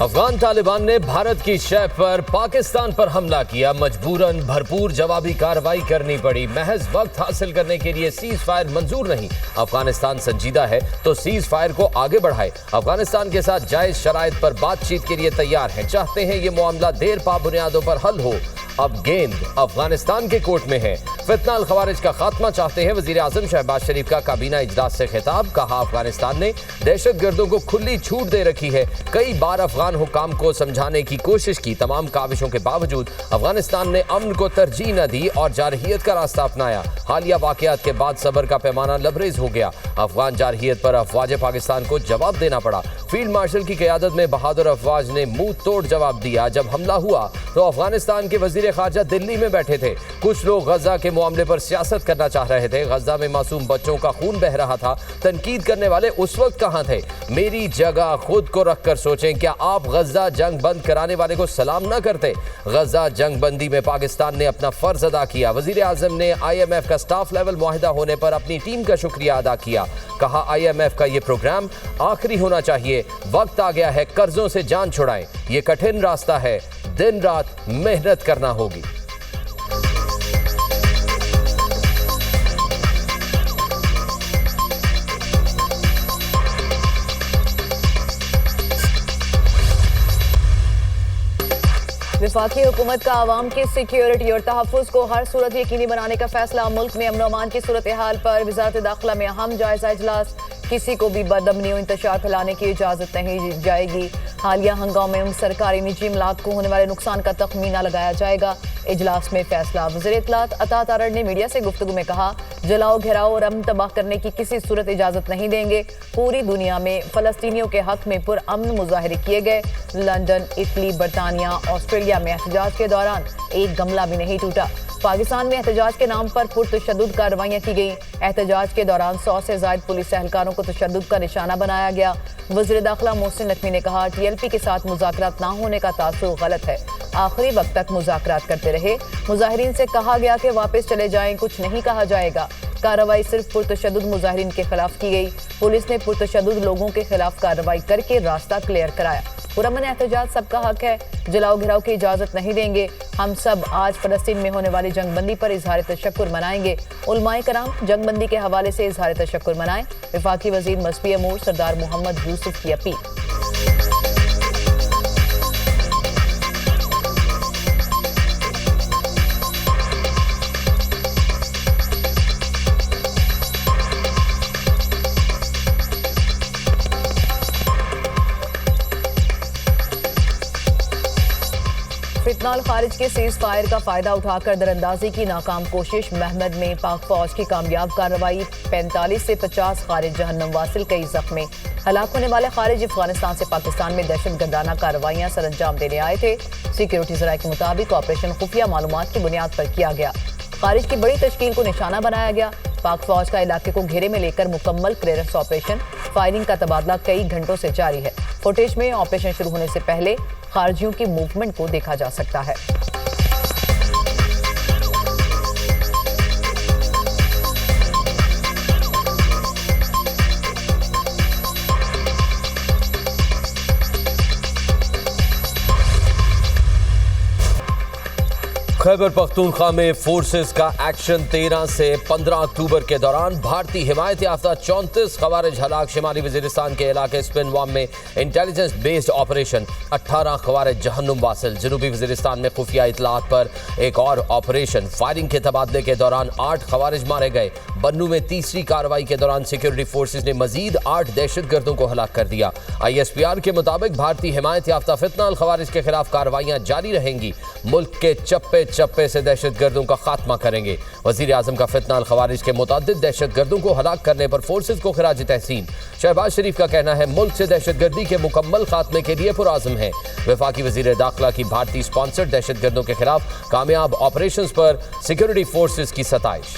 अफगान तालिबान ने भारत की शह पर पाकिस्तान पर हमला किया। मजबूरन भरपूर जवाबी कार्रवाई करनी पड़ी। महज वक्त हासिल करने के लिए सीज फायर मंजूर नहीं। अफगानिस्तान संजीदा है तो सीज फायर को आगे बढ़ाए। अफगानिस्तान के साथ जायज शराइत पर बातचीत के लिए तैयार हैं। चाहते हैं ये मामला देर पा बुनियादों पर हल हो। अब गेंद अफगानिस्तान के कोर्ट में है। फितना अल खवारिज का खात्मा चाहते हैं। वजीर आजम शहबाज शरीफ का काबीना इजलास से खिताब। कहा, अफगानिस्तान ने दहशत गर्दों को खुली छूट दे रखी है। कई बार अफगान हुकाम को समझाने की कोशिश की। तमाम काविशों के बावजूद अफगानिस्तान ने अमन को तरजीह न दी और जारहियत का रास्ता अपनाया। हालिया वाकयात के बाद सब्र का पैमाना लबरेज हो गया। अफगान जारहियत पर अफवाज पाकिस्तान को जवाब देना पड़ा। फील्ड मार्शल की क़यादत में बहादुर अफवाज ने मुंह तोड़ जवाब दिया। जब हमला हुआ तो अफगानिस्तान के वजीर खारजा दिल्ली में बैठे थे। कुछ लोग गजा के मामले पर सियासत करना चाह रहे थे। गजा में मासूम बच्चों का खून बह रहा था। तनकीद करने वाले उस वक्त कहां थे? मेरी जगह खुद को रखकर सोचें, क्या आप गजा जंग बंद कराने वाले को सलाम न करते? गजा जंग बंदी में पाकिस्तान ने अपना फर्ज अदा किया। वजीर आजम ने IMF का स्टाफ लेवल मुआहिदा होने पर अपनी टीम का शुक्रिया अदा किया। कहा, IMF का ये प्रोग्राम आखिरी होना चाहिए। वक्त आ गया है कर्जों से जान छुड़ाएं। ये कठिन रास्ता है, दिन रात मेहनत करना होगी। वफाकी हुकूमत का आवाम की सिक्योरिटी और तहफ़्फ़ुज़ को हर सूरत यकीनी बनाने का फैसला। मुल्क में अमन और अमान की सूरत हाल पर वज़ारत दाखिला में अहम जायजा इजलास। किसी को भी बदअमनी और इंतशार फैलाने की इजाज़त नहीं जाएगी। हालिया हंगामे में सरकारी निजी इमलाक को होने वाले नुकसान का तखमीना लगाया जाएगा। इजलास में फैसला। वज़ीर इत्तलात अता तारड़ ने मीडिया से गुफ्तगू में कहा, जलाओ, घेराव और अमन तबाह करने की किसी सूरत इजाज़त नहीं देंगे। पूरी दुनिया में फ़लस्तीनियों के हक में पुरअमन मुजाहरे किए गए। लंदन, इटली, बरतानिया, ऑस्ट्रेलिया में एहतजाज के दौरान एक गमला भी नहीं टूटा। पाकिस्तान में एहतजाज के नाम पर पुरतशद्दुद कार्रवाइयाँ की गई। एहतजाज के दौरान 100 से ज़ायद पुलिस एहलकारों को तशद्दुद का निशाना बनाया गया। वज़ीर दाखिला मोहसिन नकवी ने कहा, TLP के साथ मुज़ाकरात ना होने का तासुर गलत है। आखिरी वक्त तक मुज़ाकरात करते रहे। मुज़ाहिरीन से कहा गया कि वापस चले जाएं, कुछ नहीं कहा जाएगा। कार्रवाई सिर्फ पुरतशद्दुद मुज़ाहिरीन के खिलाफ की गई। पुलिस ने पुरतशद्दुद लोगों के खिलाफ कार्रवाई करके रास्ता क्लियर कराया। पुरअमन एहतजाज सबका हक है। जलाओ घिराव की इजाज़त नहीं देंगे। हम सब आज फ़लस्तीन में होने वाली जंगबंदी पर इजहार तशक्कुर मनाएंगे। उलमाए कराम जंगबंदी के हवाले से इजहार तशक्कुर मनाएं। वफाकी वज़ीर मजहबी अमूर सरदार मोहम्मद यूसुफ की अपील। फितना अल खारिज के सीज फायर का फायदा उठाकर दरअंदाजी की नाकाम कोशिश। महमद में पाक फौज की कामयाब कार्रवाई। 45 से 50 खारिज जहन्नम वासिल, कई जख्मी। हलाक होने वाले खारिज अफगानिस्तान से पाकिस्तान में दहशत गर्दाना कार्रवाइयां सर अंजाम देने आए थे। सिक्योरिटी ज़राए के मुताबिक ऑपरेशन खुफिया मालूमात की बुनियाद पर किया गया। खारिज की बड़ी तश्कील को निशाना बनाया गया। पाक फौज का इलाके को घेरे में लेकर मुकम्मल क्लियरेंस ऑपरेशन। फायरिंग का तबादला कई घंटों से जारी है। फुटेज में ऑपरेशन शुरू होने से पहले खारजियों की मूवमेंट को देखा जा सकता है। खैबर पख्तूनख्वा में फोर्सेस का एक्शन। 13 से 15 अक्टूबर के दौरान भारतीय हिमायत याफ्ता 34 खवारिज हलाक। शिमाली वजीरिस्तान के इलाके स्पिनवाम में इंटेलिजेंस बेस्ड ऑपरेशन। 18 खवारिज जहन्नुम वासिल। जनूबी वजीरिस्तान में खुफिया इतलात पर एक और ऑपरेशन। फायरिंग के तबादले के दौरान 8 खवारिज मारे गए। बन्नू में तीसरी कार्रवाई के दौरान सिक्योरिटी फोर्सेस ने मजीद 8 दहशत गर्दों को हलाक कर दिया। ISPR के मुताबिक भारतीय हिमायत याफ्ता फितना अल खवारिज के खिलाफ कार्रवाइयां जारी रहेंगी। मुल्क के चप्पे चप्पे से दहशत गर्दों का खात्मा करेंगे। वजीर आजम का फितना अल खवारिज के मुतादिद दहशत गर्दों को हलाक करने पर फोर्सेस को खिराज तहसीन। शहबाज शरीफ का कहना है, मुल्क से दहशत गर्दी के मुकम्मल खात्मे के लिए पुराज़म है। वफाकी वजीर दाखिला की भारतीय स्पॉन्सर्ड दहशत गर्दों के खिलाफ कामयाब ऑपरेशन पर सिक्योरिटी फोर्सेस की सताइश।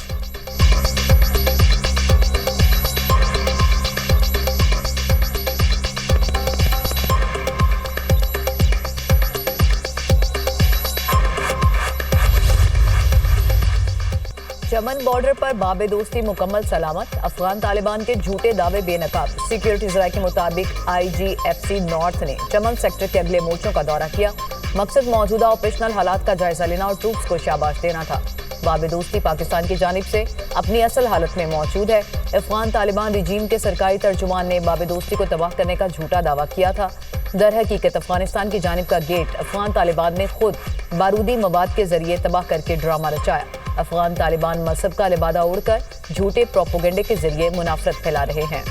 जम्मू यमन बॉर्डर पर बाबे दोस्ती मुकम्मल सलामत, अफगान तालिबान के झूठे दावे बेनकाब। सिक्योरिटी जराये के मुताबिक IGFC नॉर्थ ने चमन सेक्टर के अगले मोर्चों का दौरा किया। मकसद मौजूदा ऑपरेशनल हालात का जायजा लेना और ट्रूप्स को शाबाश देना था। बाबे दोस्ती पाकिस्तान की जानिब से अपनी असल हालत में मौजूद है। अफगान तालिबान रिजीम के सरकारी तर्जुमान ने बाबे दोस्ती को तबाह करने का झूठा दावा किया था। दर हकीकत अफगानिस्तान की जानिब का गेट अफगान तालिबान ने खुद बारूदी मवाद के जरिए तबाह करके ड्रामा रचाया। अफगान तालिबान मजहब का लिबादा उड़कर झूठे प्रोपोगेंडे के जरिए मुनाफरत फैला रहे हैं।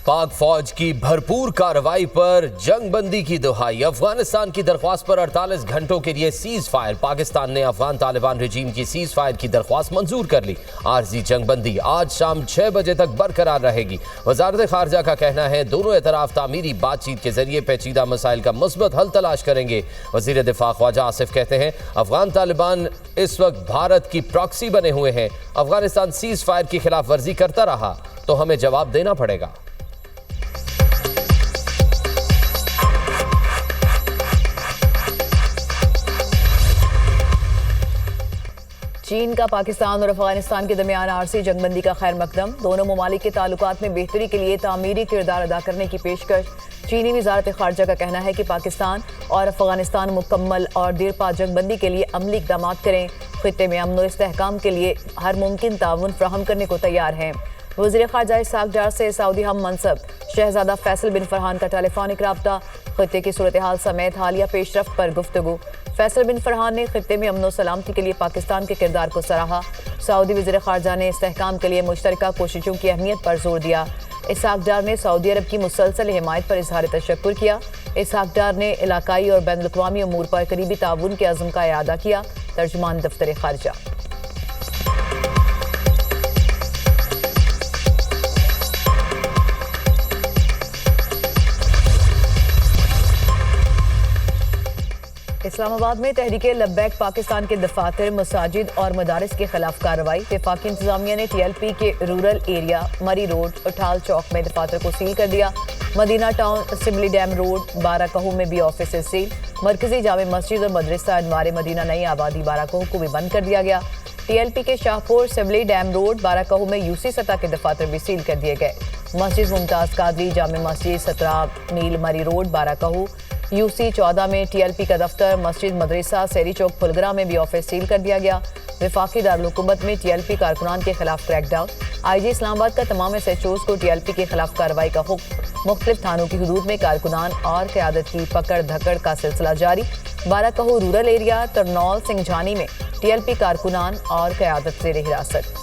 पाक फौज की भरपूर कार्रवाई पर जंगबंदी की दुहाई। अफगानिस्तान की दरख्वास्त पर 48 घंटों के लिए सीज फायर। पाकिस्तान ने अफगान तालिबान रिजीम की सीज फायर की दरख्वास्त मंजूर कर ली। आर्जी जंगबंदी आज शाम 6 बजे तक बरकरार रहेगी। वजारत खारजा का कहना है दोनों एतराफ तामीरी बातचीत के जरिए पेचीदा मसाइल का मुस्बत हल तलाश करेंगे। वजीर दिफा ख्वाजा आसिफ कहते हैं अफगान तालिबान इस वक्त भारत की प्रॉक्सी बने हुए हैं। अफगानिस्तान सीज फायर की खिलाफ वर्जी करता रहा तो हमें जवाब देना पड़ेगा। चीन का पाकिस्तान और अफगानिस्तान के दरमियान आरसी जंगबंदी का खैर मकदम। दोनों ममालिक के ताल्लुकात में बेहतरी के लिए तामीरी किरदार अदा करने की पेशकश। चीनी वजारत खारजा का कहना है कि पाकिस्तान और अफगानिस्तान मुकम्मल और देरपा जंगबंदी के लिए अमली इक़दाम करें। खित्ते में अमन और इस्तेहकाम के लिए हर मुमकिन ताउन फ्राहम करने को तैयार हैं। वज़ीर ख़ारजा इसाक डार से सऊदी हम मनसब शहजादा फैसल बिन फरहान का टेलीफोनिक रब्ता। खित्ते की सूरत हाल समेत हालिया पेशरफ्त पर गुफ्तगू। फैसल बिन फरहान ने खित्ते में अमन और सलामती के लिए पाकिस्तान के किरदार को सराहा। सऊदी वज़ीर ख़ारजा ने इस्तेहकाम के लिए मुश्तरका कोशिशों की अहमियत पर जोर दिया। इसाक डार ने सऊदी अरब की मुसलसल हिमायत पर इजहार तशक्कुर किया। इसाक डार ने इलाकाई और बैनुल अक़वामी अमूर पर करीबी ताउन के अज़्म का इआदा किया। तर्जुमान दफ्तर ख़ारजा। इस्लामाबाद में तहरीके लब्बैक पाकिस्तान के दफातर, मसाजिद और मदारिस के खिलाफ कार्रवाई। वफाकी इंतजामिया ने TLP के रूरल एरिया मरी रोड उठाल चौक में दफातर को सील कर दिया। Medina town Simli dam road बाराकहू में भी ऑफिस सील। मरकजी जामे मस्जिद और मदरसा अनवार मदीना नई आबादी बाराकहू को भी बंद कर दिया गया। TLP के शाहपुर सिमली डैम रोड बाराकहू में UC सतह के दफातर भी सील कर दिए गए। मस्जिद मुमताज कादरी जामे मस्जिद 17 मील मरी रोड बाराकहू, UC 14 में TLP का दफ्तर, मस्जिद मदरसा सेरी चौक फुलगरा में भी ऑफिस सील कर दिया गया। वफाकी दारुल-हुकूमत में TLP कारकुनान के खिलाफ क्रैकडाउन। IG इस्लामाबाद का तमाम SHOs को TLP के खिलाफ कार्रवाई का हुक्म। मुख्तलिफ थानों की हुदूद में कारकुनान और क़यादत की पकड़ धकड़ का सिलसिला जारी। बाराकहू रूरल एरिया तरनौल सिंघानी में TLP कारकुनान और क़यादत ज़ेर हिरासत।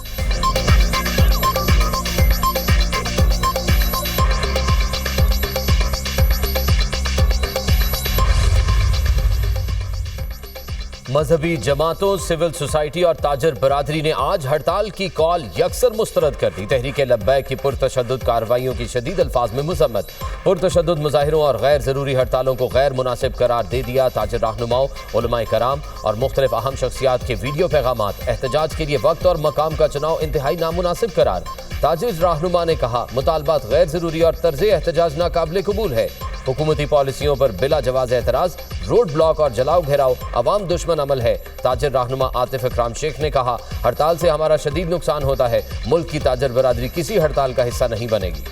मजहबी जमातों, सिविल सोसाइटी और ताजर बरादरी ने आज हड़ताल की कॉल यकसर मुस्तरद कर दी। तहरीके लब्बैक की पुरतशद्दुद कार्रवाइयों की शदीद अल्फाज में मुज़म्मत। पुरतशद्दुद मुजाहिरों और गैर ज़रूरी हड़तालों को गैर मुनासिब करार दे दिया। ताजर रहनुमाओं, उलमाए कराम और मुख्तलिफ अहम शख्सियात के वीडियो पैगामात। एहतजाज के लिए वक्त और मकाम का चुनाव इंतहाई नामुनासिब करार। ताजिर रहनुमा ने कहा मुतालबात गैर ज़रूरी और तर्ज़ एहतजाज नाकाबिल कबूल है। हुकूमती पॉलिसियों पर बिला जवाज़ एतराज़, रोड ब्लॉक और जलाओ घेराव अवाम दुश्मन अमल है। ताजर रहनुमा आतिफ इकराम शेख ने कहा हड़ताल से हमारा शदीद नुकसान होता है। मुल्क की ताजर बरादरी किसी हड़ताल का हिस्सा नहीं बनेगी।